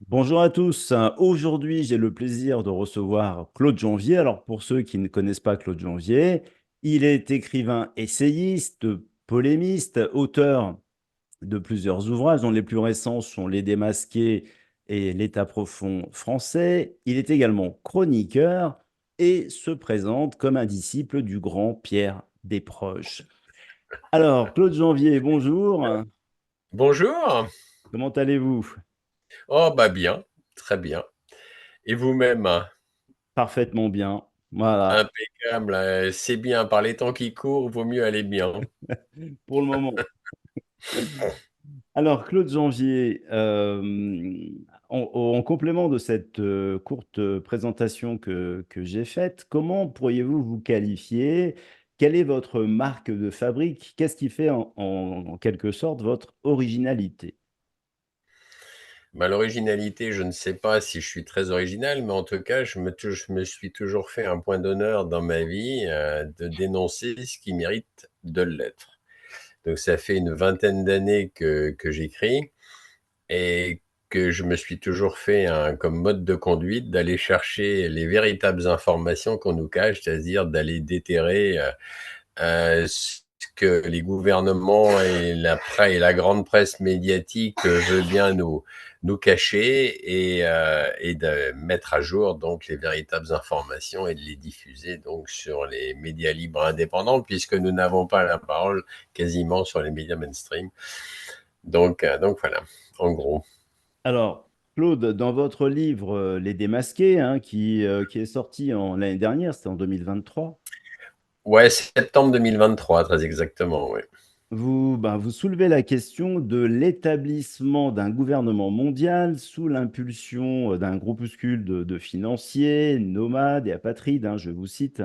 Bonjour à tous. Aujourd'hui, j'ai le plaisir de recevoir Claude Jonvier. Alors, pour ceux qui ne connaissent pas Claude Jonvier, il est écrivain essayiste, polémiste, auteur de plusieurs ouvrages, dont les plus récents sont Les Démasqués et L'État profond français. Il est également chroniqueur et se présente comme un disciple du grand Pierre Desproges. Alors, Claude Jonvier, bonjour. Bonjour. Comment allez-vous? Oh, bah bien, très bien. Et vous-même? Parfaitement bien. Voilà, Impeccable. C'est bien. Par les temps qui courent, vaut mieux aller bien. pour le moment. Alors, Claude Janvier, en complément de cette courte présentation que j'ai faite, comment pourriez-vous vous qualifier? Quelle est votre marque de fabrique? Qu'est-ce qui fait en quelque sorte votre originalité? Bah, l'originalité, je ne sais pas si je suis très original, mais en tout cas, je me suis toujours fait un point d'honneur dans ma vie de dénoncer ce qui mérite de l'être. Donc, ça fait une vingtaine d'années que j'écris et que je me suis toujours fait comme mode de conduite d'aller chercher les véritables informations qu'on nous cache, c'est-à-dire d'aller déterrer ce que les gouvernements et et la grande presse médiatique veut bien nous cacher et de mettre à jour donc les véritables informations et de les diffuser donc sur les médias libres indépendants puisque nous n'avons pas la parole quasiment sur les médias mainstream. Donc voilà, en gros. Alors, Claude, dans votre livre Les Démasqués, hein, qui est sorti l'année dernière, c'était en 2023. Ouais, septembre 2023, très exactement, ouais. Vous soulevez la question de l'établissement d'un gouvernement mondial sous l'impulsion d'un groupuscule de financiers, nomades et apatrides, hein, je vous cite.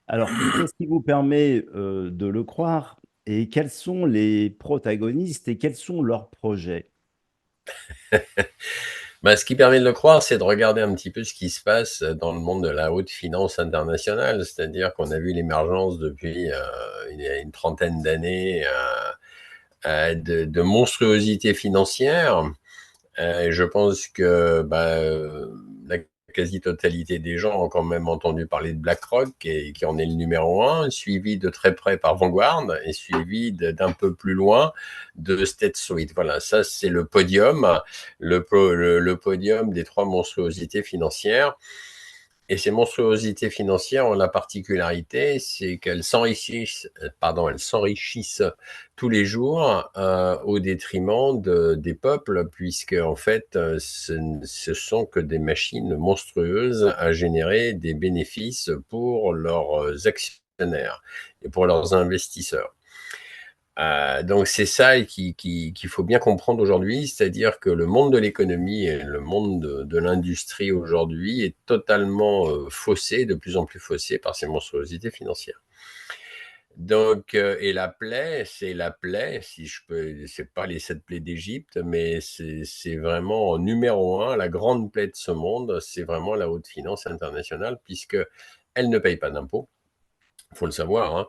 Alors, qu'est-ce qui vous permet de le croire et quels sont les protagonistes et quels sont leurs projets? Bah, ce qui permet de le croire, c'est de regarder un petit peu ce qui se passe dans le monde de la haute finance internationale. C'est-à-dire qu'on a vu l'émergence depuis une trentaine d'années de monstruosités financières. Je pense que la quasi-totalité des gens ont quand même entendu parler de BlackRock, qui en est le numéro un, suivi de très près par Vanguard et suivi d'un peu plus loin de State Street. Voilà, ça c'est le podium, le podium des trois monstruosités financières. Et ces monstruosités financières ont la particularité, c'est elles s'enrichissent tous les jours au détriment des peuples, puisque en fait, ce sont que des machines monstrueuses à générer des bénéfices pour leurs actionnaires et pour leurs investisseurs. Donc c'est ça qu'il faut bien comprendre aujourd'hui, c'est-à-dire que le monde de l'économie et le monde de l'industrie aujourd'hui est totalement faussé, de plus en plus faussé par ces monstruosités financières. Donc, et la plaie, si je peux, c'est pas les sept plaies d'Égypte, mais c'est vraiment en numéro un, la grande plaie de ce monde, c'est vraiment la haute finance internationale, puisque elle ne paye pas d'impôts, faut le savoir, hein.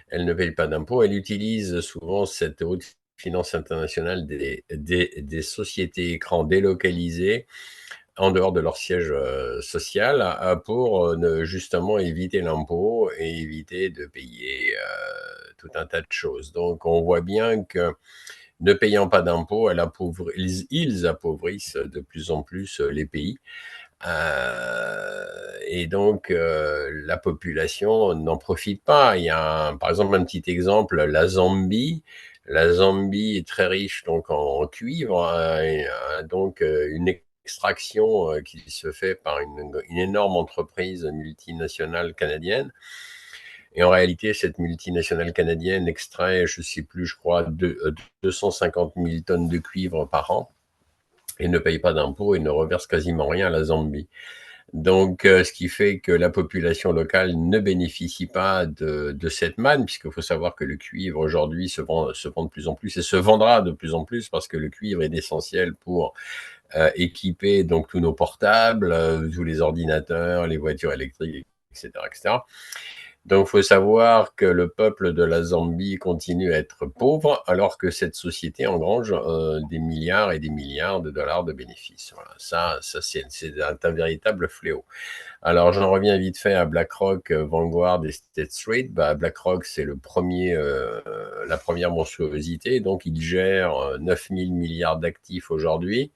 Elle ne paye pas d'impôts. Elle utilise souvent cette haute finance internationale des sociétés écrans délocalisées en dehors de leur siège social pour justement éviter l'impôt et éviter de payer tout un tas de choses. Donc on voit bien que ne payant pas d'impôts, ils appauvrissent de plus en plus les pays. Et donc, la population n'en profite pas. Il y a, par exemple, un petit exemple, la Zambie. La Zambie est très riche donc en cuivre, donc une extraction qui se fait par une énorme entreprise multinationale canadienne. Et en réalité, cette multinationale canadienne extrait, je ne sais plus, je crois, 250 000 tonnes de cuivre par an et ne paye pas d'impôts et ne reverse quasiment rien à la Zambie. Donc, ce qui fait que la population locale ne bénéficie pas de cette manne, puisqu'il faut savoir que le cuivre aujourd'hui se vend de plus en plus et se vendra de plus en plus parce que le cuivre est essentiel pour équiper donc tous nos portables, tous les ordinateurs, les voitures électriques, etc., etc. Donc, il faut savoir que le peuple de la Zambie continue à être pauvre, alors que cette société engrange des milliards et des milliards de dollars de bénéfices. Voilà, ça c'est un véritable fléau. Alors, j'en reviens vite fait à BlackRock, Vanguard et State Street. Bah, BlackRock, c'est la première monstruosité. Donc, il gère 9 000 milliards d'actifs aujourd'hui.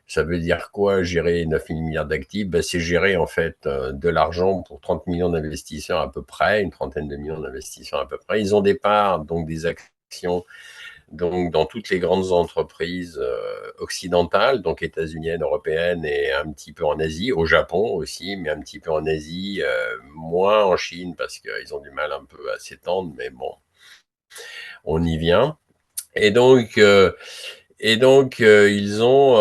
Ça veut dire quoi, gérer 9 000 milliards d'actifs? Bah, c'est gérer en fait de l'argent pour 30 millions d'investisseurs à peu près, une trentaine de millions d'investisseurs à peu près. Ils ont des parts, donc des actions, donc dans toutes les grandes entreprises occidentales, donc états-uniennes, européennes et un petit peu en Asie, au Japon aussi, mais un petit peu en Asie, moins en Chine parce qu'ils ont du mal un peu à s'étendre, mais bon, on y vient. Et donc, ils ont,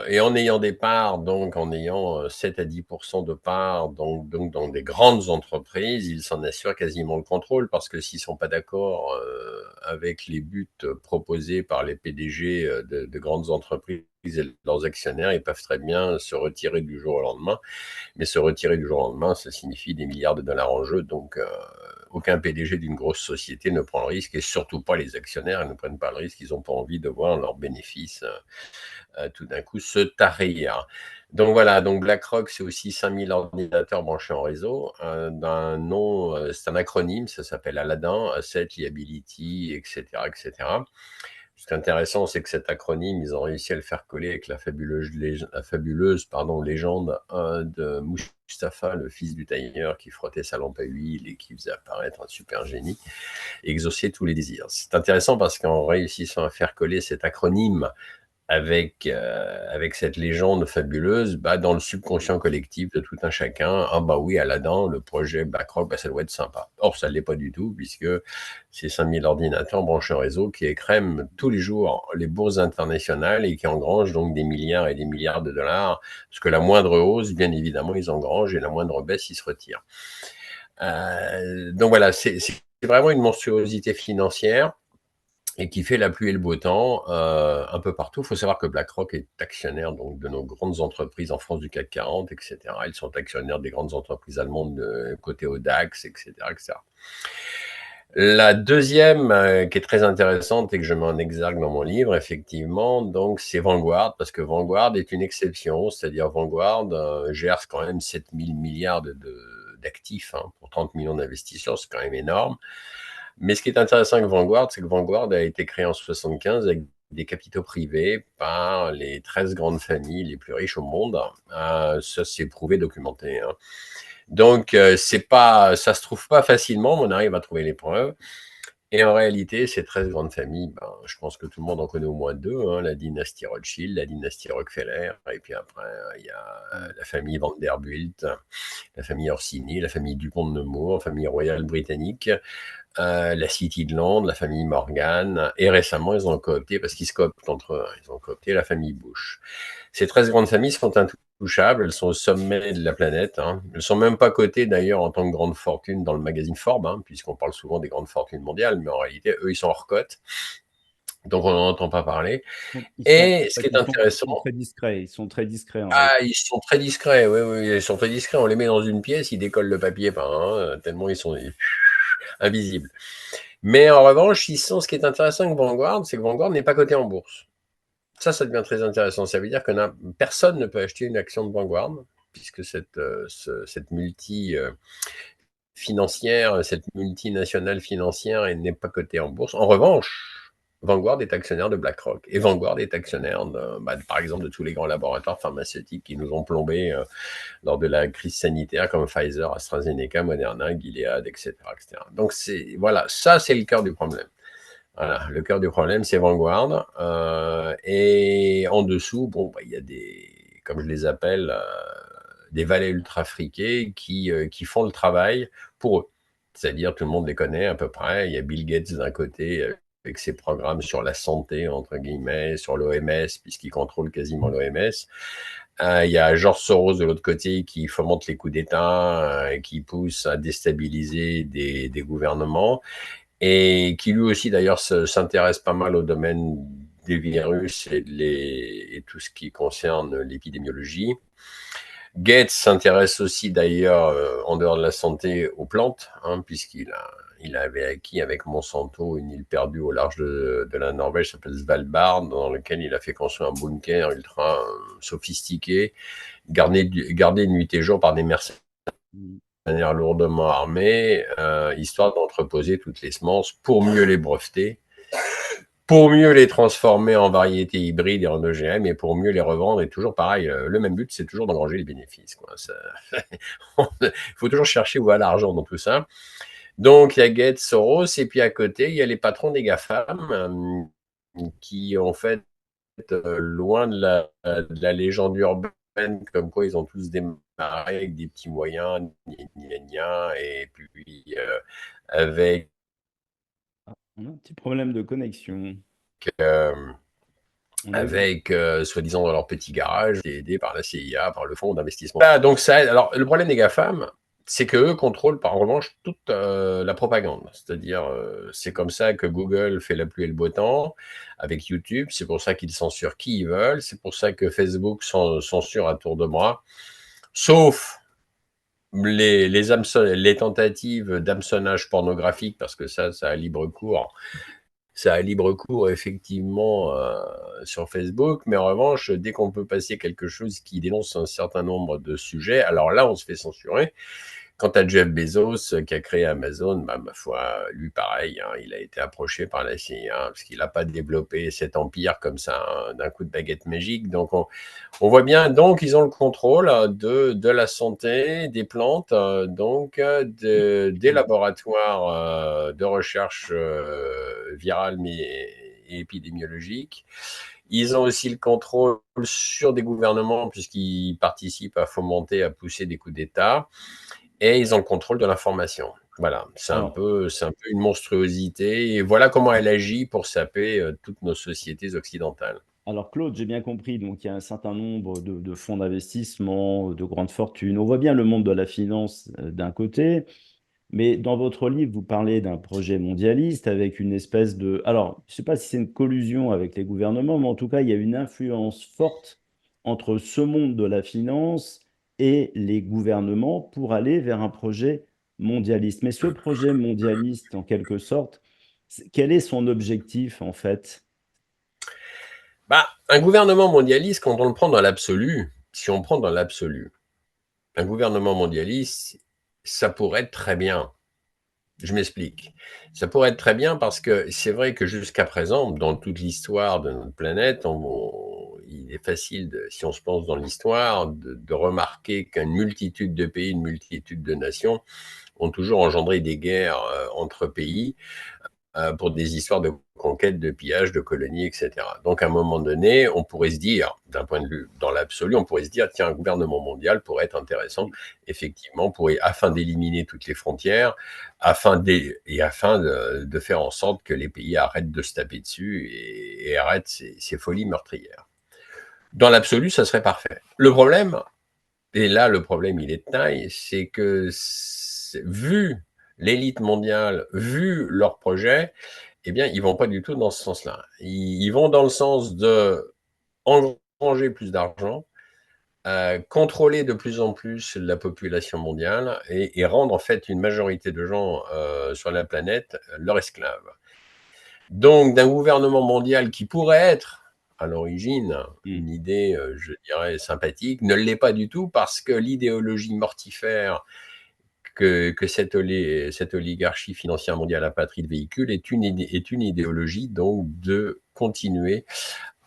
et en ayant des parts, donc en ayant 7 à 10% de parts, donc dans des grandes entreprises, ils s'en assurent quasiment le contrôle parce que s'ils ne sont pas d'accord avec les buts proposés par les PDG de grandes entreprises et leurs actionnaires, ils peuvent très bien se retirer du jour au lendemain. Mais se retirer du jour au lendemain, ça signifie des milliards de dollars en jeu. Donc, aucun PDG d'une grosse société ne prend le risque et surtout pas les actionnaires. Ils ne prennent pas le risque. Ils n'ont pas envie de voir leurs bénéfices tout d'un coup se tarir. Donc voilà, donc BlackRock, c'est aussi 5000 ordinateurs branchés en réseau, d'un nom, c'est un acronyme, ça s'appelle Aladdin, Asset Liability, etc., etc. Ce qui est intéressant, c'est que cet acronyme, ils ont réussi à le faire coller avec la fabuleuse légende de Mustapha, le fils du tailleur qui frottait sa lampe à huile et qui faisait apparaître un super génie, et exaucer tous les désirs. C'est intéressant parce qu'en réussissant à faire coller cet acronyme avec cette légende fabuleuse, bah, dans le subconscient collectif de tout un chacun, ah bah oui, Aladdin, le projet BlackRock, bah, ça doit être sympa. Or, ça ne l'est pas du tout, puisque c'est 5000 ordinateurs branchés en réseau qui écrèment tous les jours les bourses internationales et qui engrangent donc des milliards et des milliards de dollars, parce que la moindre hausse, bien évidemment, ils engrangent, et la moindre baisse, ils se retirent. Donc voilà, c'est vraiment une monstruosité financière et qui fait la pluie et le beau temps un peu partout. Il faut savoir que BlackRock est actionnaire donc, de nos grandes entreprises en France du CAC 40, etc. Ils sont actionnaires des grandes entreprises allemandes côté au DAX, etc., etc. La deuxième, qui est très intéressante et que je mets en exergue dans mon livre, effectivement, donc c'est Vanguard, parce que Vanguard est une exception, c'est-à-dire Vanguard gère quand même 7000 milliards d'actifs pour 30 millions d'investisseurs, c'est quand même énorme. Mais ce qui est intéressant avec Vanguard, c'est que Vanguard a été créé en 75 avec des capitaux privés par les 13 grandes familles les plus riches au monde. Ça, c'est prouvé, documenté. Donc, ça se trouve pas facilement, mais on arrive à trouver les preuves. Et en réalité, ces 13 grandes familles, je pense que tout le monde en connaît au moins deux, la dynastie Rothschild, la dynastie Rockefeller, et puis après, il y a la famille Vanderbilt, la famille Orsini, la famille Dupont de Nemours, la famille royale britannique, la City de Londres, la famille Morgan, et récemment, ils ont coopté, parce qu'ils se cooptent entre eux, ils ont coopté la famille Bush. Ces 13 grandes familles sont intouchables, elles sont au sommet de la planète. Elles ne sont même pas cotées d'ailleurs en tant que grandes fortunes dans le magazine Forbes, puisqu'on parle souvent des grandes fortunes mondiales, mais en réalité, eux, ils sont hors cote. Donc, on n'en entend pas parler. Et ce qui est intéressant, Ils sont très discrets en réalité. ils sont très discrets, oui, oui, ils sont très discrets. On les met dans une pièce, ils décollent le papier par un, tellement ils sont invisibles. Mais en revanche, ce qui est intéressant avec Vanguard, c'est que Vanguard n'est pas coté en bourse. Ça devient très intéressant. Ça veut dire que personne ne peut acheter une action de Vanguard, puisque cette financière, cette multinationale financière, elle n'est pas cotée en bourse. En revanche, Vanguard est actionnaire de BlackRock. Et Vanguard est actionnaire, par exemple, de tous les grands laboratoires pharmaceutiques qui nous ont plombés lors de la crise sanitaire, comme Pfizer, AstraZeneca, Moderna, Gilead, etc., etc. Donc, voilà, ça, c'est le cœur du problème. Voilà, le cœur du problème, c'est Vanguard. Et en dessous, il y a comme je les appelle, des valets ultra friqués qui font le travail pour eux. C'est-à-dire, tout le monde les connaît à peu près. Il y a Bill Gates d'un côté avec ses programmes sur la santé, entre guillemets, sur l'OMS, puisqu'il contrôle quasiment l'OMS. Il y a George Soros de l'autre côté qui fomente les coups d'État, qui pousse à déstabiliser des gouvernements et qui lui aussi d'ailleurs s'intéresse pas mal au domaine des virus et tout ce qui concerne l'épidémiologie. Gates s'intéresse aussi d'ailleurs, en dehors de la santé, aux plantes, hein, il avait acquis avec Monsanto une île perdue au large de la Norvège, qui s'appelle Svalbard, dans lequel il a fait construire un bunker ultra sophistiqué, gardé nuit et jour par des mercenaires Mm. lourdement armés, histoire d'entreposer toutes les semences pour mieux les breveter, pour mieux les transformer en variétés hybrides et en OGM, et pour mieux les revendre. Et toujours pareil, le même but, c'est toujours d'engranger les bénéfices, quoi. Il faut toujours chercher où va l'argent dans tout ça. Donc, il y a Gates, Soros, et puis à côté, il y a les patrons des GAFAM, qui, en fait, loin de la légende urbaine, comme quoi ils ont tous démarré avec des petits moyens, et puis avec On a un petit problème de connexion. euh, On a eu... soi-disant dans leur petit garage, aidés par la CIA, par le fonds d'investissement. Voilà, donc ça, alors le problème des GAFAM, c'est qu'eux contrôlent en revanche toute la propagande. C'est-à-dire, c'est comme ça que Google fait la pluie et le beau temps avec YouTube, c'est pour ça qu'ils censurent qui ils veulent, c'est pour ça que Facebook censure à tour de bras, sauf les tentatives d'hameçonnage pornographique, parce que ça a libre cours. Ça a libre cours, effectivement, sur Facebook, mais en revanche, dès qu'on peut passer quelque chose qui dénonce un certain nombre de sujets, alors là, on se fait censurer. Quant à Jeff Bezos, qui a créé Amazon, bah, ma foi, lui, pareil, hein, il a été approché par la CIA, parce qu'il n'a pas développé cet empire comme ça, hein, d'un coup de baguette magique. Donc, on voit bien, donc, ils ont le contrôle de la santé, des plantes, donc, des laboratoires de recherche virale et épidémiologique. Ils ont aussi le contrôle sur des gouvernements, puisqu'ils participent à fomenter, à pousser des coups d'État, et ils ont le contrôle de l'information. Voilà, Alors, c'est un peu une monstruosité, et voilà comment elle agit pour saper toutes nos sociétés occidentales. alors, Claude, j'ai bien compris. Donc, il y a un certain nombre de fonds d'investissement, de grandes fortunes. On voit bien le monde de la finance d'un côté. Mais dans votre livre, vous parlez d'un projet mondialiste avec une espèce de... Alors, je ne sais pas si c'est une collusion avec les gouvernements, mais en tout cas, il y a une influence forte entre ce monde de la finance et les gouvernements pour aller vers un projet mondialiste. Mais ce projet mondialiste, en quelque sorte, quel est son objectif, en fait? Bah, un gouvernement mondialiste, quand on le prend dans l'absolu, si on prend dans l'absolu, un gouvernement mondialiste, ça pourrait être très bien. Je m'explique. Ça pourrait être très bien parce que c'est vrai que jusqu'à présent, dans toute l'histoire de notre planète, il est facile, si on se pense dans l'histoire, de remarquer qu'une multitude de pays, une multitude de nations ont toujours engendré des guerres entre pays, pour des histoires de conquête, de pillage, de colonies, etc. Donc, à un moment donné, on pourrait se dire, d'un point de vue dans l'absolu, on pourrait se dire, tiens, un gouvernement mondial pourrait être intéressant, effectivement, afin d'éliminer toutes les frontières, afin de faire en sorte que les pays arrêtent de se taper dessus et arrêtent ces folies meurtrières. Dans l'absolu, ça serait parfait. Le problème, et là, le problème, il est de taille, c'est que, vu l'élite mondiale, vu leur projet, eh bien, ils vont pas du tout dans ce sens-là. Ils vont dans le sens de engranger plus d'argent, contrôler de plus en plus la population mondiale et rendre en fait une majorité de gens sur la planète leurs esclaves. Donc, d'un gouvernement mondial qui pourrait être à l'origine Hmm. une idée, je dirais, sympathique, ne l'est pas du tout parce que l'idéologie mortifère que cette oligarchie financière mondiale apatride véhicule est une idéologie donc de continuer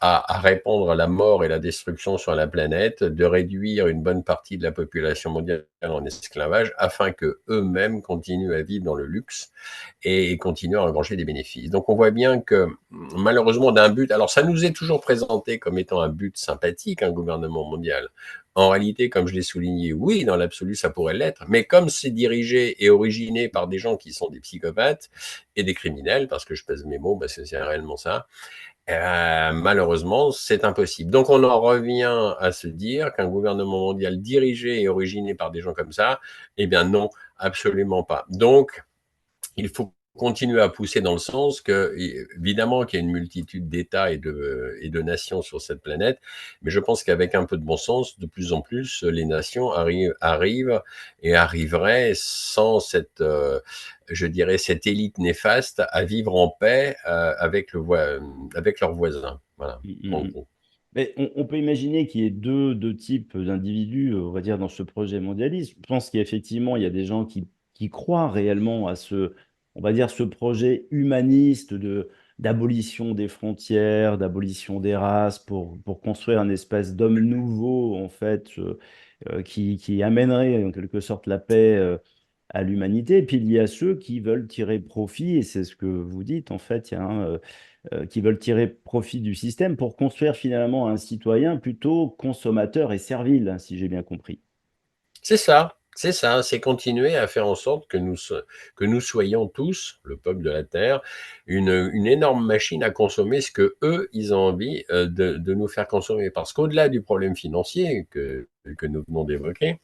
à répandre la mort et la destruction sur la planète, de réduire une bonne partie de la population mondiale en esclavage afin que eux-mêmes continuent à vivre dans le luxe et continuent à engranger des bénéfices. Donc on voit bien que malheureusement d'un but, alors ça nous est toujours présenté comme étant un but sympathique, un gouvernement mondial. En réalité, comme je l'ai souligné, oui, dans l'absolu, ça pourrait l'être, mais comme c'est dirigé et originé par des gens qui sont des psychopathes et des criminels, parce que je pèse mes mots, parce que c'est réellement ça, malheureusement, c'est impossible. Donc, on en revient à se dire qu'un gouvernement mondial dirigé et originé par des gens comme ça, eh bien non, absolument pas. Donc, il faut continuer à pousser dans le sens que, évidemment, qu'il y a une multitude d'États et de nations sur cette planète, mais je pense qu'avec un peu de bon sens, de plus en plus, les nations arrivent et arriveraient sans cette, je dirais, cette élite néfaste à vivre en paix avec leurs voisins. Voilà, Mm, en mm, mm. gros. Mais on peut imaginer qu'il y ait deux types d'individus, on va dire, dans ce projet mondialiste. Je pense qu'effectivement, il y a des gens qui croient réellement à on va dire, ce projet humaniste d'abolition des frontières, d'abolition des races, pour construire un espèce d'homme nouveau, en fait, qui amènerait en quelque sorte la paix, à l'humanité. Et puis il y a ceux qui veulent tirer profit, et c'est ce que vous dites, en fait, il y a qui veulent tirer profit du système pour construire finalement un citoyen plutôt consommateur et servile, hein, si j'ai bien compris. C'est ça, c'est continuer à faire en sorte que nous soyons tous, le peuple de la Terre, une énorme machine à consommer ce que eux, ils ont envie de nous faire consommer. Parce qu'au-delà du problème financier que nous venons d'évoquer,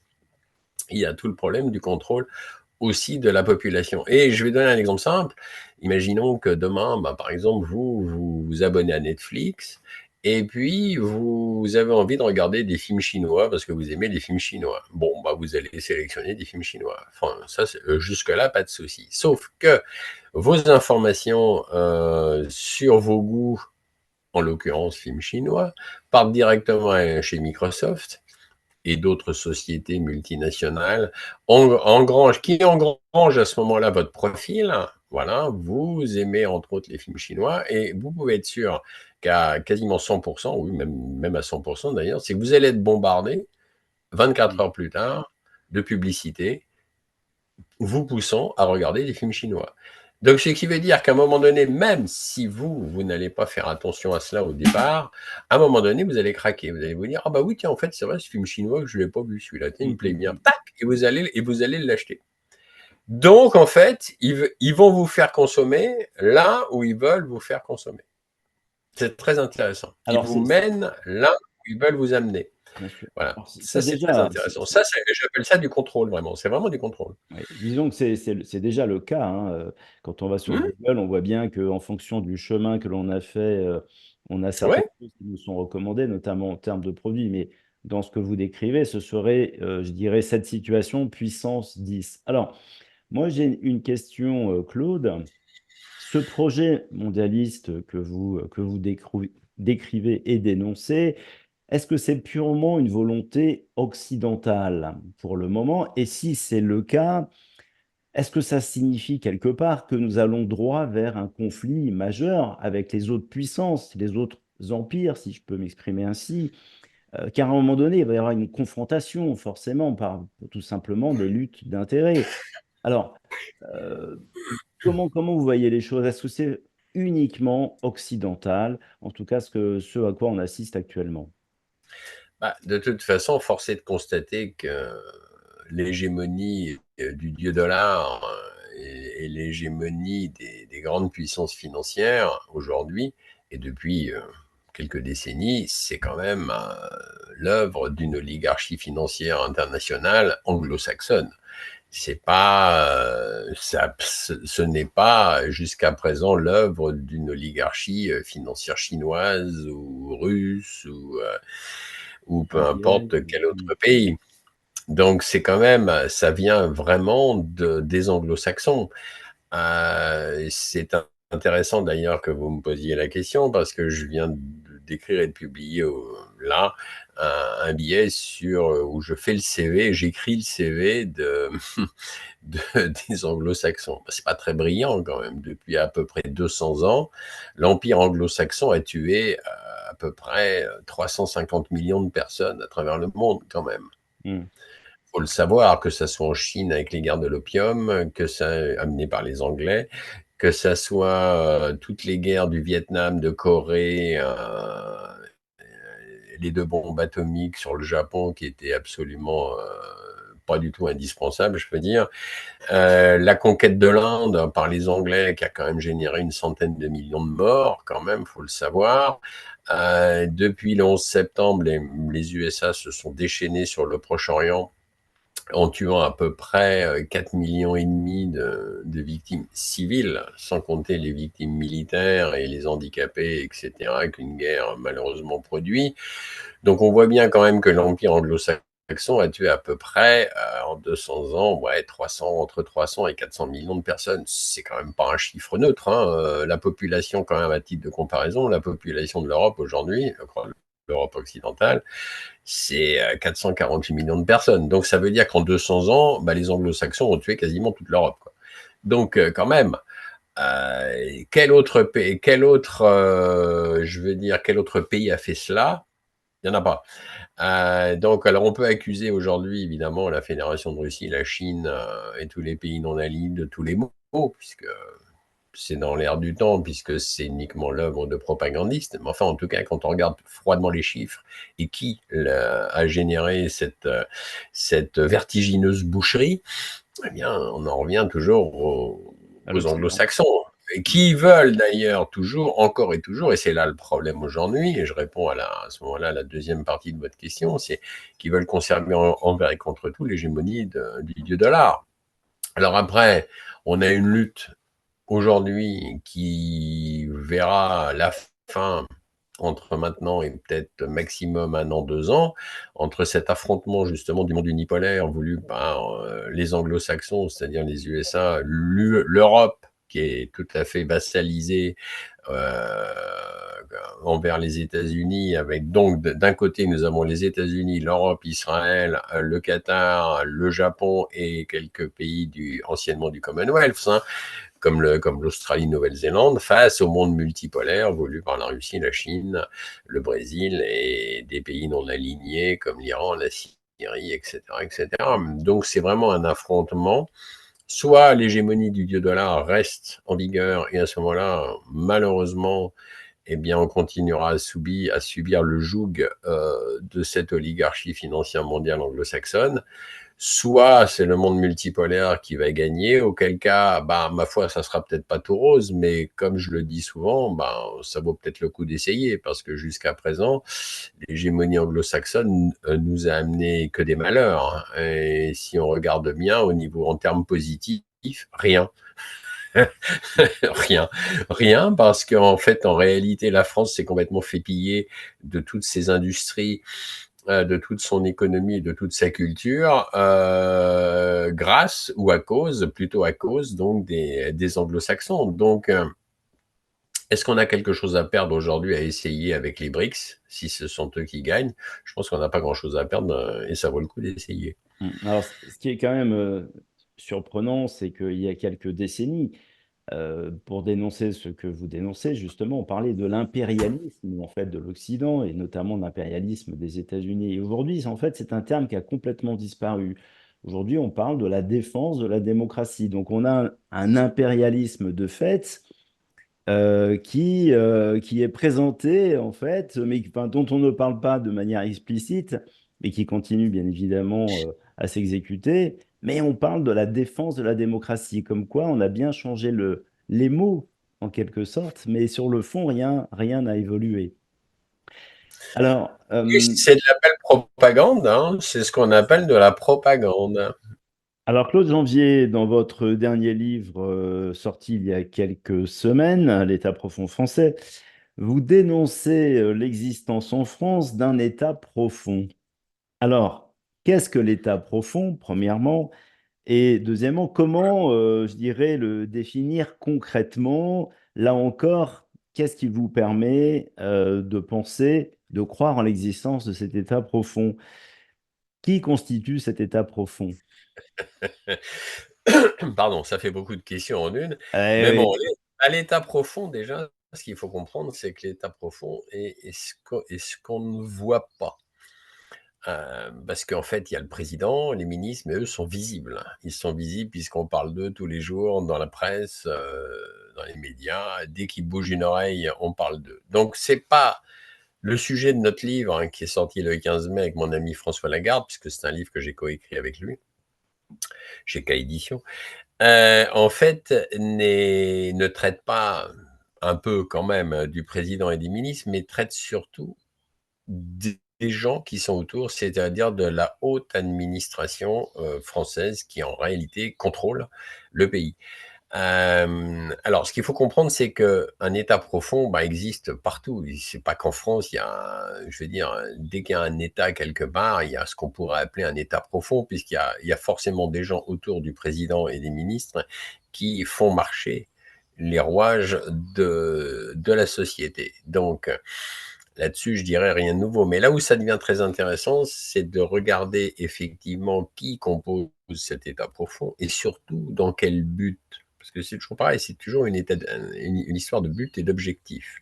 il y a tout le problème du contrôle aussi de la population. Et je vais donner un exemple simple. Imaginons que demain, bah, par exemple, vous vous abonnez à Netflix et puis vous avez envie de regarder des films chinois parce que vous aimez les films chinois. Bon, bah, vous allez sélectionner des films chinois. Enfin, ça, jusque-là, pas de souci. Sauf que vos informations sur vos goûts, en l'occurrence films chinois, partent directement chez Microsoft et d'autres sociétés multinationales qui engrangent à ce moment-là votre profil. Voilà, vous aimez entre autres les films chinois et vous pouvez être sûr qu'à quasiment 100%, oui, même à 100% d'ailleurs, c'est que vous allez être bombardé 24 Mm. heures plus tard de publicité vous poussant à regarder des films chinois. Donc, ce qui veut dire qu'à un moment donné, même si vous n'allez pas faire attention à cela au départ, à un moment donné, vous allez craquer. Vous allez vous dire, ah bah oui, tiens, en fait, c'est vrai, ce film chinois, je ne l'ai pas vu, celui-là, tiens, il Mm, me plaît mm, bien. mm. Tac, et vous allez l'acheter. Donc, en fait, ils vont vous faire consommer là où ils veulent vous faire consommer. C'est très intéressant. Ils Alors, vous mènent là où ils veulent vous amener. bien sûr. Voilà. Alors, Ça, c'est c'est très déjà, intéressant. Ça, j'appelle ça du contrôle, vraiment. C'est vraiment du contrôle. ouais, disons que c'est déjà le cas, hein. Quand on va sur Mmh, Google, on voit bien qu'en fonction du chemin que l'on a fait, on a certaines ouais. choses qui nous sont recommandées, notamment en termes de produits. Mais dans ce que vous décrivez, ce serait, je dirais, cette situation puissance 10. Alors, moi, j'ai une question, Claude. Ce projet mondialiste que vous décrivez et dénoncez, est-ce que c'est purement une volonté occidentale pour le moment? Et si c'est le cas, est-ce que ça signifie quelque part que nous allons droit vers un conflit majeur avec les autres puissances, les autres empires, si je peux m'exprimer ainsi? Car à un moment donné, il va y avoir une confrontation, forcément, par tout simplement des luttes d'intérêts. Alors, euh, comment vous voyez les choses? Est-ce que c'est uniquement occidental, en tout cas ce à quoi on assiste actuellement? Bah, de toute façon, force est de constater que l'hégémonie du dieu dollar et l'hégémonie des grandes puissances financières aujourd'hui et depuis quelques décennies, c'est quand même l'œuvre d'une oligarchie financière internationale anglo-saxonne. C'est pas, ce n'est pas jusqu'à présent l'œuvre d'une oligarchie financière chinoise ou russe ou peu Indienne, importe quel autre pays. Donc c'est quand même, ça vient vraiment des anglo-saxons. C'est intéressant d'ailleurs que vous me posiez la question parce que je viens d'écrire et de publier là un billet où je fais le CV, j'écris le CV des anglo-saxons. C'est pas très brillant quand même. Depuis à peu près 200 ans, l'Empire anglo-saxon a tué à peu près 350 millions de personnes à travers le monde quand même. mm. Faut le savoir, que ça soit en Chine avec les guerres de l'opium, que ça amené par les Anglais, que ça soit toutes les guerres du Vietnam, de Corée, les deux bombes atomiques sur le Japon qui étaient absolument pas du tout indispensables, je peux dire. La conquête de l'Inde par les Anglais qui a quand même généré une centaine de millions de morts, quand même, faut le savoir. Depuis le 11 septembre, les USA se sont déchaînés sur le Proche-Orient en tuant à peu près 4,5 millions de victimes civiles, sans compter les victimes militaires et les handicapés, etc., qu'une guerre malheureusement produit. Donc on voit bien quand même que l'Empire anglo-saxon a tué à peu près, en 200 ans, ouais, 300, entre 300 et 400 millions de personnes. C'est quand même pas un chiffre neutre, hein. La population, quand même, à titre de comparaison, la population de l'Europe aujourd'hui, je crois, l'Europe occidentale, c'est 448 millions de personnes. Donc ça veut dire qu'en 200 ans, bah, les anglo-saxons ont tué quasiment toute l'Europe, quoi. Donc quand même, quel autre pays, je veux dire, quel autre pays a fait cela? Il n'y en a pas. Donc, alors on peut accuser aujourd'hui, évidemment, la Fédération de Russie, la Chine et tous les pays non alignés de tous les maux, puisque c'est dans l'air du temps, puisque c'est uniquement l'œuvre de propagandistes. Mais enfin, en tout cas, quand on regarde froidement les chiffres et qui a généré cette vertigineuse boucherie, eh bien, on en revient toujours à aux l'Occident. anglo-saxons, et qui veulent d'ailleurs toujours, encore et toujours, et c'est là le problème aujourd'hui, et je réponds à ce moment-là à la deuxième partie de votre question, c'est qu'ils veulent conserver envers et contre tout l'hégémonie du dieu dollar. Alors après, on a une lutte aujourd'hui qui verra la fin entre maintenant et peut-être maximum 1 an, 2 ans, entre cet affrontement justement du monde unipolaire voulu par les anglo-saxons, c'est-à-dire les USA, l'Europe qui est tout à fait vassalisée euh, envers les États-Unis, avec donc d'un côté nous avons les États-Unis, l'Europe, Israël, le Qatar, le Japon et quelques pays anciennement du Commonwealth, hein, comme l'Australie, Nouvelle-Zélande, face au monde multipolaire voulu par la Russie, la Chine, le Brésil et des pays non alignés comme l'Iran, la Syrie, etc., etc. Donc c'est vraiment un affrontement. Soit l'hégémonie du dieu dollar reste en vigueur et à ce moment-là, malheureusement, eh bien, on continuera à subir le joug de cette oligarchie financière mondiale anglo-saxonne. Soit c'est le monde multipolaire qui va gagner, auquel cas, bah, ma foi, ça sera peut-être pas tout rose, mais comme je le dis souvent, bah, ça vaut peut-être le coup d'essayer, parce que jusqu'à présent, l'hégémonie anglo-saxonne nous a amené que des malheurs, hein. Et si on regarde bien, au niveau en termes positifs, rien. Rien, rien, parce qu'en fait, en réalité, la France s'est complètement fait piller de toutes ses industries, de toute son économie et de toute sa culture, grâce ou à cause, plutôt à cause donc des anglo-saxons. Donc, est-ce qu'on a quelque chose à perdre aujourd'hui à essayer avec les BRICS, si ce sont eux qui gagnent? Je pense qu'on n'a pas grand-chose à perdre et ça vaut le coup d'essayer. Alors, ce qui est quand même surprenant, c'est qu'il y a quelques décennies, pour dénoncer ce que vous dénoncez, justement, on parlait de l'impérialisme en fait de l'Occident et notamment de l'impérialisme des États-Unis. Et aujourd'hui, en fait, c'est un terme qui a complètement disparu. Aujourd'hui, on parle de la défense de la démocratie. Donc, on a un impérialisme de fait qui est présenté, en fait, mais enfin, dont on ne parle pas de manière explicite, mais qui continue, bien évidemment, à s'exécuter. Mais on parle de la défense de la démocratie, comme quoi on a bien changé les mots, en quelque sorte, mais sur le fond, rien n'a évolué. Alors, Et c'est de la belle propagande, hein, c'est ce qu'on appelle de la propagande. Claude Janvier, dans votre dernier livre sorti il y a quelques semaines, L'État profond français, vous dénoncez l'existence en France d'un État profond. Alors, qu'est-ce que l'État profond, premièrement? Et deuxièmement, comment, je dirais, le définir concrètement? Là encore, qu'est-ce qui vous permet de penser, de croire en l'existence de cet État profond? Qui constitue cet État profond? Pardon, ça fait beaucoup de questions en une. Eh Mais bon, oui. à l'état profond, déjà, ce qu'il faut comprendre, c'est que l'état profond est ce qu'on ne voit pas. Parce qu'en fait, il y a le président, les ministres, mais eux sont visibles. Ils sont visibles puisqu'on parle d'eux tous les jours dans la presse, dans les médias. Dès qu'ils bougent une oreille, on parle d'eux. Donc, c'est pas le sujet de notre livre, hein, qui est sorti le 15 mai avec mon ami François Lagarde, puisque c'est un livre que j'ai coécrit avec lui, chez K Édition. En fait, ne traite pas, un peu quand même, du président et des ministres, mais traite surtout gens qui sont autour, c'est-à-dire de la haute administration française qui en réalité contrôle le pays. Alors, ce qu'il faut comprendre, c'est qu'un État profond existe partout. C'est pas qu'en France, il y a, je veux dire, dès qu'il y a un État quelque part, il y a ce qu'on pourrait appeler un État profond, il y a forcément des gens autour du président et des ministres qui font marcher les rouages de la société. Donc, là-dessus, je dirais rien de nouveau. Mais là où ça devient très intéressant, c'est de regarder effectivement qui compose cet état profond et surtout dans quel but. Parce que c'est toujours pareil, c'est toujours une histoire de but et d'objectif.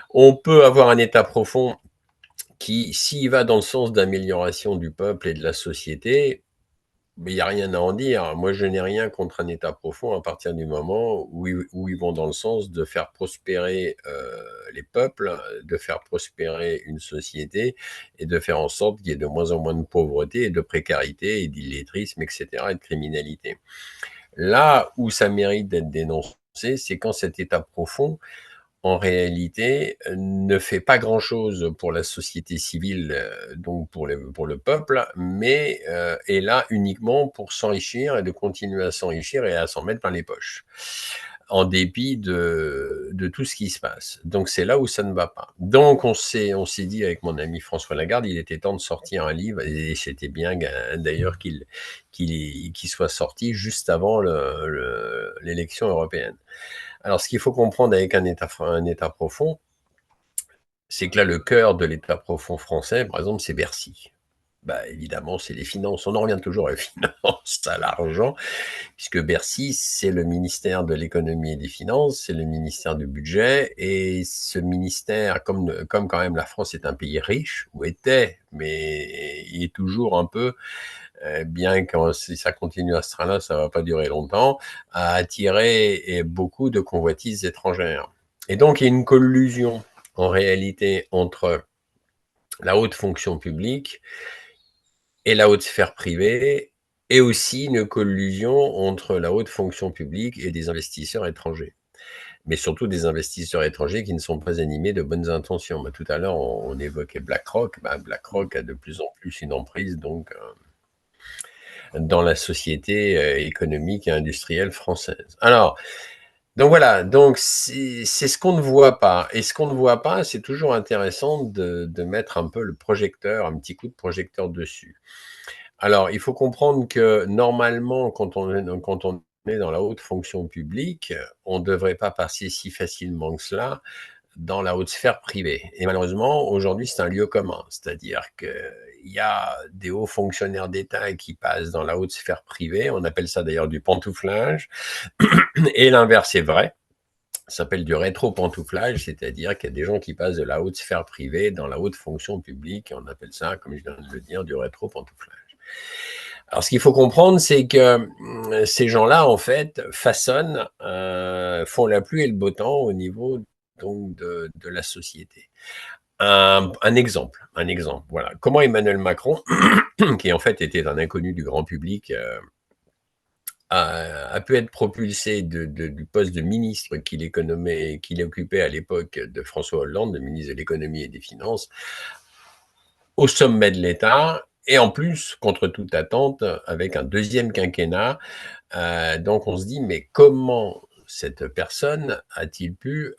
On peut avoir un état profond qui, s'il va dans le sens d'amélioration du peuple et de la société, mais il n'y a rien à en dire. Moi, je n'ai rien contre un État profond à partir du moment où ils vont dans le sens de faire prospérer les peuples, de faire prospérer une société et de faire en sorte qu'il y ait de moins en moins de pauvreté et de précarité et d'illettrisme, etc., et de criminalité. Là où ça mérite d'être dénoncé, c'est quand cet État profond en réalité, ne fait pas grand-chose pour la société civile, donc pour le peuple, mais est là uniquement pour s'enrichir et de continuer à s'enrichir et à s'en mettre plein les poches, en dépit de tout ce qui se passe. Donc c'est là où ça ne va pas. Donc on s'est dit avec mon ami François Lagarde, il était temps de sortir un livre, et c'était bien d'ailleurs qu'il soit sorti juste avant l'élection européenne. Alors, ce qu'il faut comprendre avec un état profond, c'est que là, le cœur de l'état profond français, par exemple, c'est Bercy. Évidemment, c'est les finances. On en revient toujours à la finance, à l'argent, puisque Bercy, c'est le ministère de l'économie et des finances, c'est le ministère du budget, et ce ministère, comme quand même la France est un pays riche, ou était, mais il est toujours un peu, bien que si ça continue à ce train-là, ça va pas durer longtemps, a attiré beaucoup de convoitises étrangères. Et donc, il y a une collusion, en réalité, entre la haute fonction publique et la haute sphère privée, et aussi une collusion entre la haute fonction publique et des investisseurs étrangers. Mais surtout des investisseurs étrangers qui ne sont pas animés de bonnes intentions. Tout à l'heure, on évoquait BlackRock. BlackRock a de plus en plus une emprise, donc, dans la société économique et industrielle française. Alors, donc voilà, donc c'est ce qu'on ne voit pas. Et ce qu'on ne voit pas, c'est toujours intéressant de mettre un peu le projecteur, un petit coup de projecteur dessus. Alors, il faut comprendre que normalement, quand on est dans la haute fonction publique, on ne devrait pas passer si facilement que cela dans la haute sphère privée. Et malheureusement, aujourd'hui, c'est un lieu commun. C'est-à-dire qu'il y a des hauts fonctionnaires d'État qui passent dans la haute sphère privée. On appelle ça d'ailleurs du pantouflage. Et l'inverse est vrai. Ça s'appelle du rétro-pantouflage, c'est-à-dire qu'il y a des gens qui passent de la haute sphère privée dans la haute fonction publique. Et on appelle ça, comme je viens de le dire, du rétro-pantouflage. Alors, ce qu'il faut comprendre, c'est que ces gens-là, en fait, façonnent, font la pluie et le beau temps au niveau donc de la société. Un exemple, voilà. Comment Emmanuel Macron, qui en fait était un inconnu du grand public, a pu être propulsé du poste de ministre qu'il occupait à l'époque de François Hollande, de ministre de l'économie et des finances, au sommet de l'État, et en plus, contre toute attente, avec un deuxième quinquennat. Donc on se dit, mais comment cette personne a-t-il pu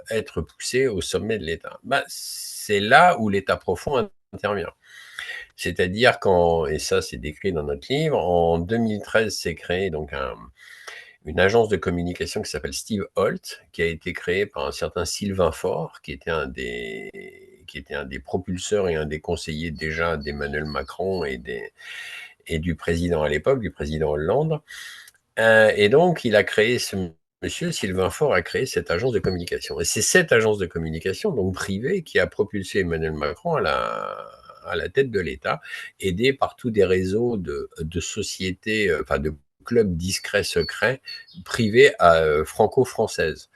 être poussé au sommet de l'État? C'est là où l'État profond intervient. C'est-à-dire et ça c'est décrit dans notre livre, en 2013 s'est créé donc une agence de communication qui s'appelle Steve Holt, qui a été créée par un certain Sylvain Faure, qui était un des propulseurs et un des conseillers déjà d'Emmanuel Macron et du président à l'époque, du président Hollande. Et donc, il a créé monsieur Sylvain Faure a créé cette agence de communication. Et c'est cette agence de communication, donc privée, qui a propulsé Emmanuel Macron à la tête de l'État, aidé par tous des réseaux de sociétés, enfin de clubs discrets, secrets, privés franco-françaises.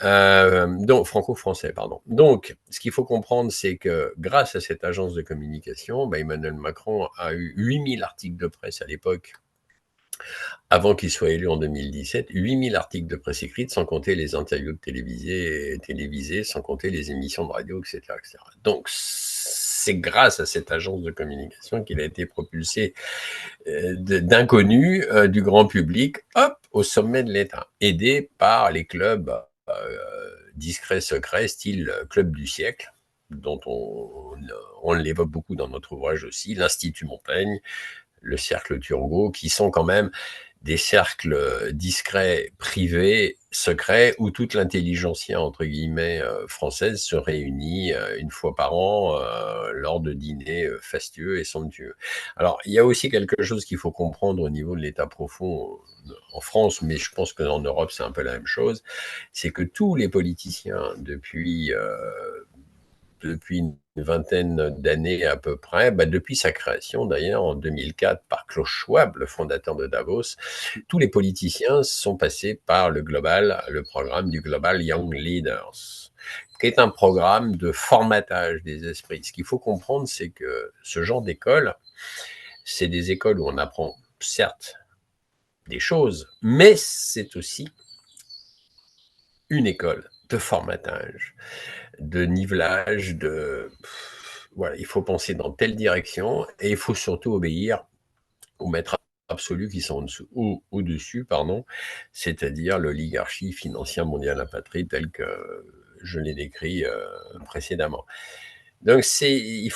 Donc, franco-français, pardon. Donc, ce qu'il faut comprendre, c'est que grâce à cette agence de communication, Emmanuel Macron a eu 8000 articles de presse à l'époque, avant qu'il soit élu en 2017, 8000 articles de presse écrite, sans compter les interviews télévisées, sans compter les émissions de radio, etc. etc. Donc, c'est grâce à cette agence de communication qu'il a été propulsé d'inconnus du grand public, hop, au sommet de l'État, aidé par les clubs discrets, secrets, style Club du siècle, dont on l'évoque beaucoup dans notre ouvrage aussi, l'Institut Montaigne, le Cercle Turgot, qui sont quand même des cercles discrets, privés, secrets, où toute l'intelligentsia, entre guillemets, française se réunit une fois par an lors de dîners fastueux et somptueux. Alors, il y a aussi quelque chose qu'il faut comprendre au niveau de l'État profond en France, mais je pense qu'en Europe, c'est un peu la même chose, c'est que tous les politiciens, depuis une vingtaine d'années à peu près, depuis sa création d'ailleurs en 2004 par Klaus Schwab, le fondateur de Davos, tous les politiciens sont passés par le programme du Global Young Leaders, qui est un programme de formatage des esprits. Ce qu'il faut comprendre, c'est que ce genre d'école, c'est des écoles où on apprend certes des choses, mais c'est aussi une école de formatage, de nivelage, voilà, il faut penser dans telle direction et il faut surtout obéir aux maîtres absolus qui sont en dessous, ou au-dessus, pardon, c'est-à-dire l'oligarchie financière mondiale apatride telle que je l'ai décrit précédemment. Donc c'est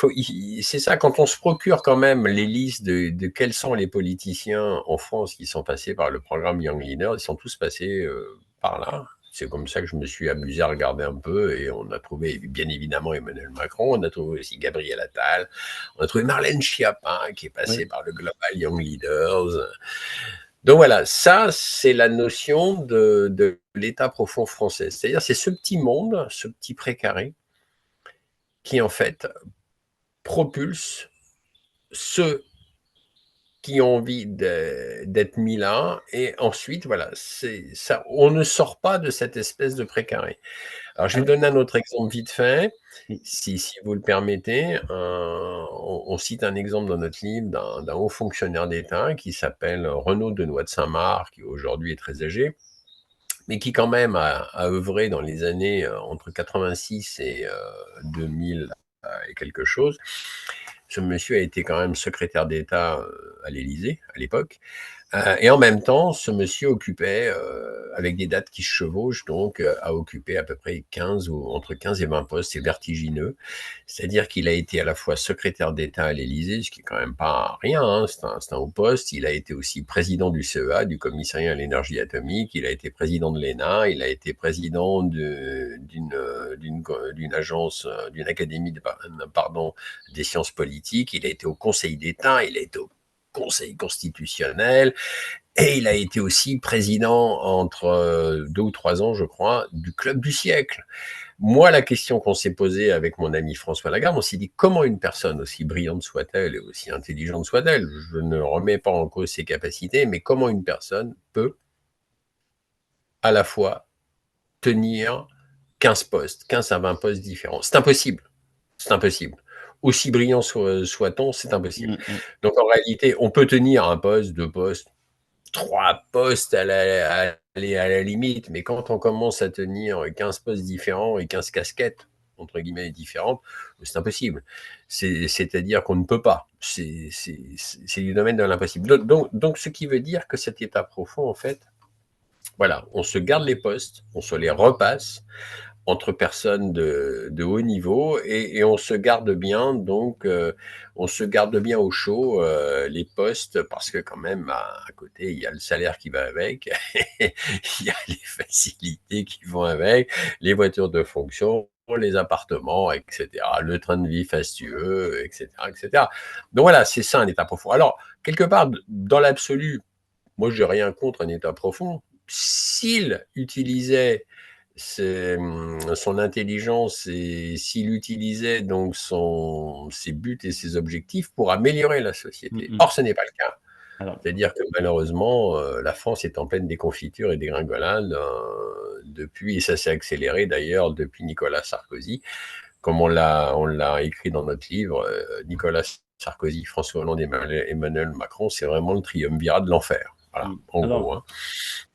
ça, quand on se procure quand même les listes de quels sont les politiciens en France qui sont passés par le programme Young Leaders, ils sont tous passés par là. C'est comme ça que je me suis amusé à regarder un peu et on a trouvé bien évidemment Emmanuel Macron, on a trouvé aussi Gabriel Attal, on a trouvé Marlène Schiappa qui est passée Oui. par le Global Young Leaders. Donc voilà, ça c'est la notion de l'État profond français. C'est-à-dire c'est ce petit monde, ce petit précaré qui en fait propulse ceux qui ont envie d'être mis là. Et ensuite, voilà, c'est ça, on ne sort pas de cette espèce de précaré. Alors, je vais Alors, donner un autre exemple vite fait, oui, si vous le permettez. On cite un exemple dans notre livre d'un haut fonctionnaire d'État qui s'appelle Renaud Denoy de Saint-Marc, qui aujourd'hui est très âgé, mais qui quand même a œuvré dans les années entre 86 et 2000 et quelque chose. Ce monsieur a été quand même secrétaire d'État à l'Élysée à l'époque. Et en même temps, ce monsieur occupait, avec des dates qui se chevauchent, donc a occupé à peu près 15 ou entre 15 et 20 postes, c'est vertigineux. C'est-à-dire qu'il a été à la fois secrétaire d'État à l'Élysée, ce qui est quand même pas rien, hein, c'est un haut poste. Il a été aussi président du CEA, du Commissariat à l'énergie atomique. Il a été président de l'ENA. Il a été président d'une agence, d'une académie pardon, des sciences politiques. Il a été au Conseil d'État. Il a été au Conseil constitutionnel, et il a été aussi président entre 2 ou 3 ans, je crois, du Club du siècle. Moi, la question qu'on s'est posée avec mon ami François Lagarde, on s'est dit comment une personne aussi brillante soit-elle et aussi intelligente soit-elle, je ne remets pas en cause ses capacités, mais comment une personne peut à la fois tenir 15 postes, 15 à 20 postes différents. C'est impossible. C'est impossible. Aussi brillant soit-on, c'est impossible. mm, mm. Donc en réalité, on peut tenir un poste, 2 postes, 3 postes à la limite, mais quand on commence à tenir 15 postes différents et 15 casquettes, entre guillemets, différentes, c'est impossible. C'est-à-dire qu'on ne peut pas. C'est du domaine de l'impossible. Donc, ce qui veut dire que cet état profond, en fait, voilà, on se garde les postes, on se les repasse entre personnes de haut niveau et on se garde bien, donc on se garde bien au chaud les postes parce que quand même à côté il y a le salaire qui va avec, il y a les facilités qui vont avec, les voitures de fonction, les appartements, etc., le train de vie fastueux, etc., etc. Donc voilà, c'est ça un état profond. Alors quelque part dans l'absolu, moi je n'ai rien contre un état profond s'il utilisait son intelligence et s'il utilisait donc ses buts et ses objectifs pour améliorer la Mm, société. mm. Or, ce n'est pas le cas. Alors, C'est-à-dire que malheureusement, la France est en pleine déconfiture et dégringolade depuis, et ça s'est accéléré d'ailleurs depuis Nicolas Sarkozy. Comme on l'a écrit dans notre livre, Nicolas Sarkozy, François Hollande et Emmanuel Macron, c'est vraiment le triumvirat de l'enfer. Voilà, mm. en gros. alors, Hein.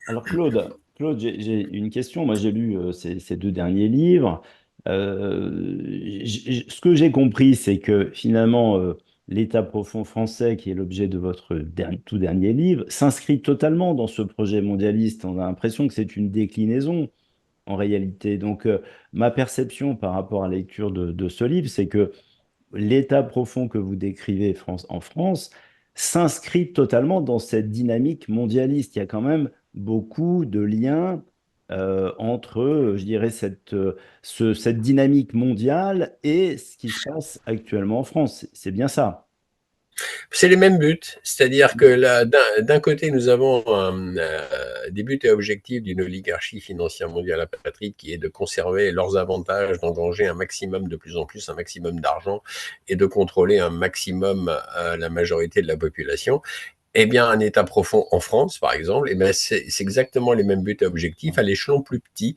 alors, Claude, j'ai une question. Moi, j'ai lu ces deux derniers livres. Ce que j'ai compris, c'est que finalement, l'État profond français, qui est l'objet de votre tout dernier livre, s'inscrit totalement dans ce projet mondialiste. On a l'impression que c'est une déclinaison en réalité. Donc, ma perception par rapport à la lecture de ce livre, c'est que l'état profond que vous décrivez en France s'inscrit totalement dans cette dynamique mondialiste. Il y a quand même beaucoup de liens entre, je dirais, cette dynamique mondiale et ce qui se passe actuellement en France. C'est bien ça. C'est les mêmes buts, c'est-à-dire que là, d'un côté, nous avons des buts et objectifs d'une oligarchie financière mondiale apatride qui est de conserver leurs avantages, d'engranger un maximum, de plus en plus, un maximum d'argent et de contrôler un maximum la majorité de la population. Eh bien, un État profond en France, par exemple, eh bien, c'est exactement les mêmes buts et objectifs à l'échelon plus petit,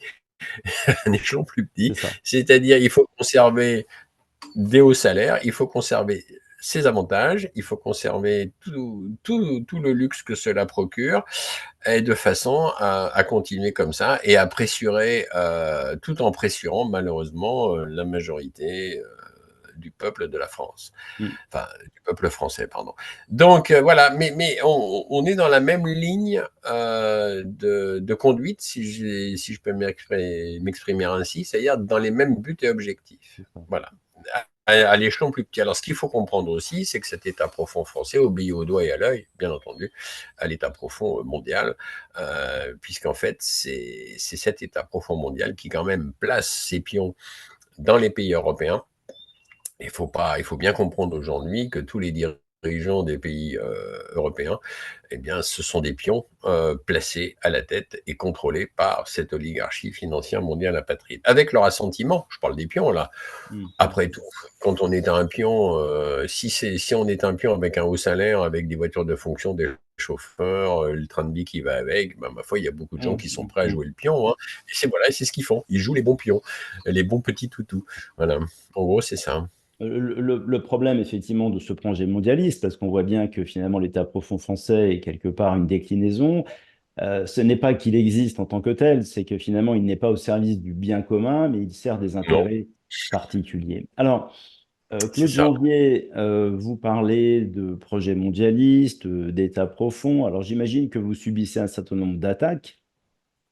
un échelon plus petit, C'est ça. c'est-à-dire il faut conserver des hauts salaires, il faut conserver ses avantages, il faut conserver tout le luxe que cela procure, et de façon à continuer comme ça et à pressurer, tout en pressurant malheureusement la majorité du peuple de la France, Mm. enfin du peuple français, pardon. Donc voilà, mais on est dans la même ligne de conduite, si je peux m'exprimer ainsi, c'est-à-dire dans les mêmes buts et objectifs. C'est ça. Voilà. À l'échelon plus petit. Alors, ce qu'il faut comprendre aussi, c'est que cet État profond français obéit au doigt et à l'œil, bien entendu, à l'État profond mondial, puisqu'en fait, c'est cet État profond mondial qui, quand même, place ses pions dans les pays européens. Il faut bien comprendre aujourd'hui que tous les dirigeants des pays européens, eh bien, ce sont des pions placés à la tête et contrôlés par cette oligarchie financière mondiale apatride. Avec leur assentiment, je parle des pions là. Mm. Mm. Après tout, quand on est un pion, si on est un pion avec un haut salaire, avec des voitures de fonction, des chauffeurs, le train de vie qui va avec, ben, ma foi, il y a beaucoup de gens Mm. qui sont Mm. prêts à Mm. jouer le pion. Hein. Et c'est voilà, c'est ce qu'ils font. Ils jouent les bons pions, les bons petits toutous. Voilà. En gros, c'est ça. Le problème, effectivement, de ce projet mondialiste, parce qu'on voit bien que finalement l'État profond français est quelque part une déclinaison, ce n'est pas qu'il existe en tant que tel, c'est que finalement il n'est pas au service du bien commun, mais il sert des Non, intérêts particuliers. Alors, c'est Claude ça. Janvier, vous parlez de projets mondialistes, d'État profond. Alors j'imagine que vous subissez un certain nombre d'attaques.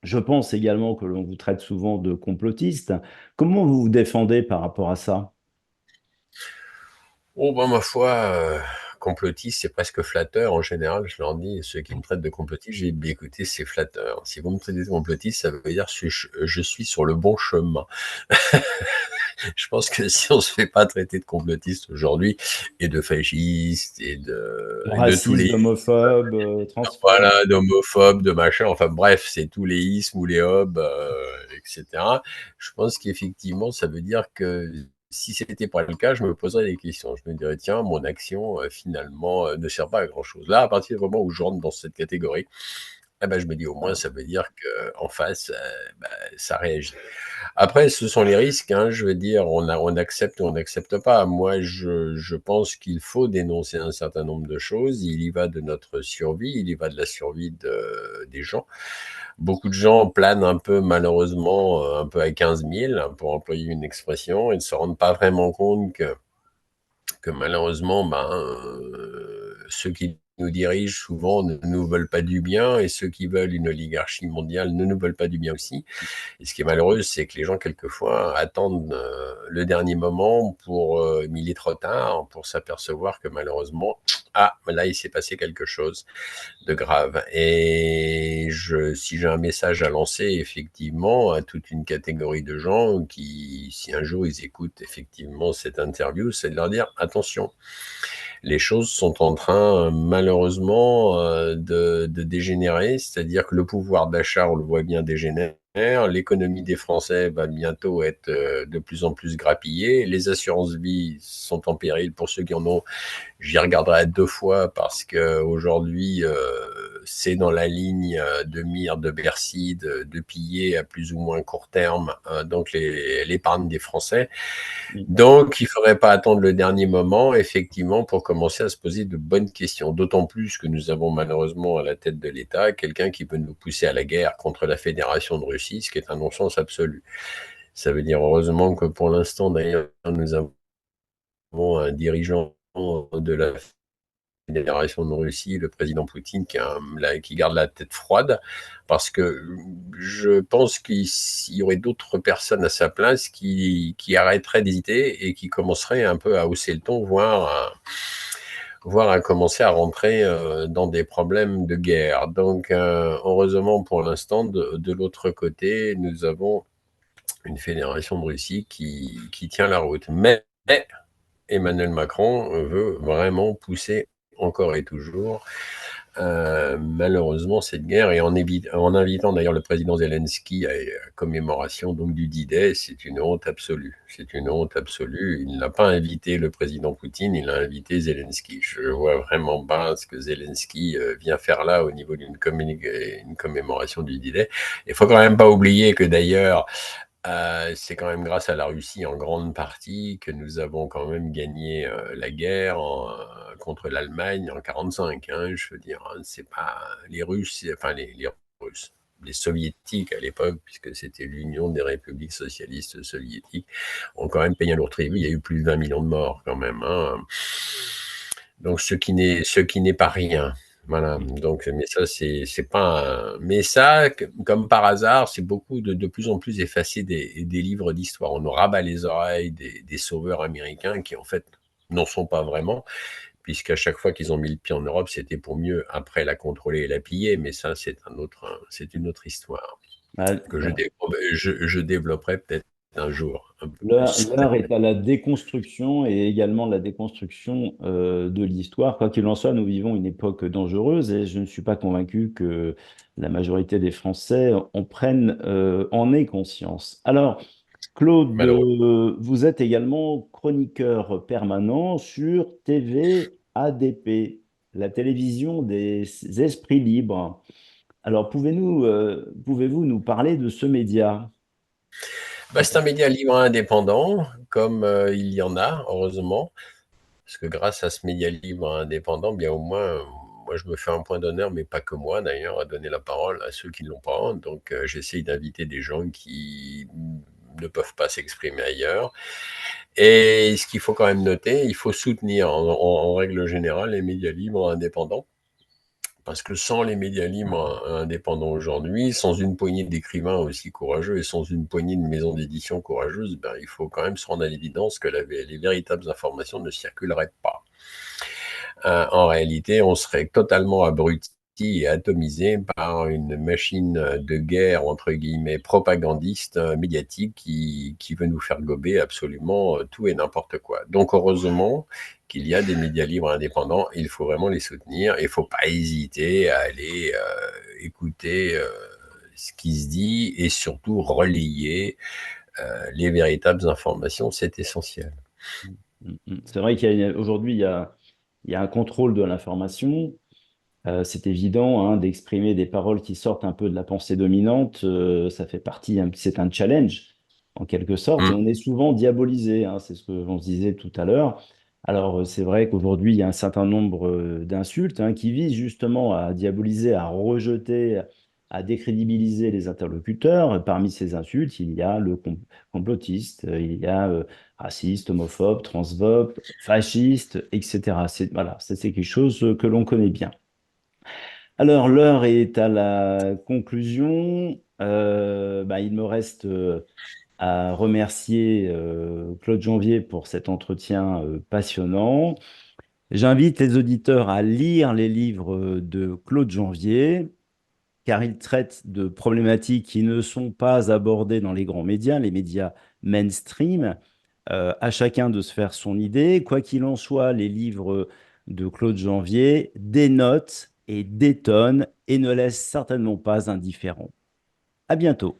Je pense également que l'on vous traite souvent de complotiste. Comment vous vous défendez par rapport à ça? Oh, ben, ma foi, complotiste, c'est presque flatteur. En général, je leur dis, ceux qui me traitent de complotiste, j'ai dit, écoutez, c'est flatteur. Si vous me traitez de complotiste, ça veut dire que je suis sur le bon chemin. Je pense que si on se fait pas traiter de complotiste aujourd'hui, et de fasciste, De et de tous raciste, les d'homophobe, transphobe. voilà, d'homophobe, de machin, enfin bref, c'est tous les ismes ou les hobs, etc. Je pense qu'effectivement, ça veut dire que si c'était pas le cas, je me poserais des questions. Je me dirais, tiens, mon action, finalement, ne sert pas à grand-chose. Là, à partir du moment où je rentre dans cette catégorie, eh ben, je me dis, au moins, Ah, ça veut dire qu'en face, bah, ça réagit. Après, ce sont les risques, hein, je veux dire, on accepte ou on n'accepte pas. Moi, je pense qu'il faut dénoncer un certain nombre de choses. Il y va de notre survie, il y va de la survie des gens. Beaucoup de gens planent un peu, malheureusement, un peu à 15 000, hein, pour employer une expression, et ne se rendent pas vraiment compte que malheureusement, ben, ceux qui nous dirigent souvent ne nous veulent pas du bien, et ceux qui veulent une oligarchie mondiale ne nous veulent pas du bien aussi. Et ce qui est malheureux, c'est que les gens, quelquefois, attendent le dernier moment mais il est trop tard pour s'apercevoir que malheureusement, ah, là, il s'est passé quelque chose de grave. Et si j'ai un message à lancer, effectivement, à toute une catégorie de gens qui, si un jour ils écoutent effectivement cette interview, c'est de leur dire attention, les choses sont en train, malheureusement, de dégénérer, c'est-à-dire que le pouvoir d'achat, on le voit bien, dégénère. L'économie des Français va bientôt être de plus en plus grappillée. Les assurances vie sont en péril pour ceux qui en ont. J'y regarderai deux fois parce que aujourd'hui, c'est dans la ligne de mire de Bercy de piller à plus ou moins court terme donc l'épargne des Français. oui. Donc, il ne faudrait pas attendre le dernier moment, effectivement, pour commencer à se poser de bonnes questions. D'autant plus que nous avons malheureusement à la tête de l'État quelqu'un qui peut nous pousser à la guerre contre la Fédération de Russie, ce qui est un non-sens absolu. Ça veut dire heureusement que pour l'instant, d'ailleurs, nous avons un dirigeant de la Fédération de Russie, le président Poutine, qui garde la tête froide, parce que je pense qu'il y aurait d'autres personnes à sa place qui arrêteraient d'hésiter et qui commenceraient un peu à hausser le ton, voire à commencer à rentrer dans des problèmes de guerre. Donc, heureusement pour l'instant, de l'autre côté, nous avons une fédération de Russie qui tient la route. Mais Emmanuel Macron veut vraiment pousser encore et toujours, malheureusement, cette guerre, et en invitant d'ailleurs le président Zelensky à la commémoration donc, du D-Day, c'est une honte absolue. C'est une honte absolue. Il n'a pas invité le président Poutine, il a invité Zelensky. Je ne vois vraiment pas ce que Zelensky vient faire là au niveau d'une commémoration du D-Day. Il ne faut quand même pas oublier que d'ailleurs, c'est quand même grâce à la Russie en grande partie que nous avons quand même gagné la guerre contre l'Allemagne en 1945. Hein, je veux dire, hein, c'est pas les Russes, enfin les Russes, les Soviétiques à l'époque, puisque c'était l'Union des républiques socialistes soviétiques, ont quand même payé un lourd tribut. Il y a eu plus de 20 millions de morts quand même. Hein. Donc ce qui n'est pas rien. Voilà. Donc, mais ça, c'est pas. Mais ça, comme par hasard, c'est beaucoup de plus en plus effacé des livres d'histoire. On nous rabat les oreilles des sauveurs américains qui, en fait, n'en sont pas vraiment, puisqu'à chaque fois qu'ils ont mis le pied en Europe, c'était pour mieux après la contrôler et la piller. Mais ça, c'est une autre histoire Ah, que je développerai peut-être un jour un peu plus. l'heure est à la déconstruction et également la déconstruction de l'histoire. Quoi qu'il en soit, nous vivons une époque dangereuse et je ne suis pas convaincu que la majorité des Français en aient conscience. Alors, Claude, Malheureusement. vous êtes également chroniqueur permanent sur TV ADP, la télévision des esprits libres. Alors, pouvez-vous nous parler de ce média? Bah, c'est un média libre et indépendant, comme il y en a, heureusement. Parce que grâce à ce média libre et indépendant, bien au moins, moi je me fais un point d'honneur, mais pas que moi d'ailleurs, à donner la parole à ceux qui ne l'ont pas. Donc j'essaye d'inviter des gens qui ne peuvent pas s'exprimer ailleurs. Et ce qu'il faut quand même noter, il faut soutenir en règle générale les médias libres et indépendants. Parce que sans les médias libres indépendants aujourd'hui, sans une poignée d'écrivains aussi courageux et sans une poignée de maisons d'édition courageuses, ben, il faut quand même se rendre à l'évidence que les véritables informations ne circuleraient pas. En réalité, on serait totalement abruti et atomisé par une machine de guerre, entre guillemets, propagandiste, médiatique, qui veut nous faire gober absolument tout et n'importe quoi. Donc, heureusement qu'il y a des médias libres indépendants, il faut vraiment les soutenir. Il ne faut pas hésiter à aller écouter ce qui se dit et surtout relayer les véritables informations, c'est essentiel. C'est vrai qu'aujourd'hui, il y a un contrôle de l'information. C'est évident hein, d'exprimer des paroles qui sortent un peu de la pensée dominante. Ça fait partie, c'est un challenge en quelque sorte, et Mmh. on est souvent diabolisé. Hein, c'est ce que on se disait tout à l'heure. Alors c'est vrai qu'aujourd'hui il y a un certain nombre d'insultes hein, qui visent justement à diaboliser, à rejeter, à décrédibiliser les interlocuteurs. Parmi ces insultes, il y a le complotiste, il y a raciste, homophobe, transphobe, fasciste, etc. Voilà, c'est quelque chose que l'on connaît bien. Alors, l'heure est à la conclusion. Il me reste à remercier Claude Janvier pour cet entretien passionnant. J'invite les auditeurs à lire les livres de Claude Janvier, car il traite de problématiques qui ne sont pas abordées dans les grands médias, les médias mainstream. À chacun de se faire son idée. Quoi qu'il en soit, les livres de Claude Janvier dénotent et détonnent et ne laissent certainement pas indifférents. À bientôt.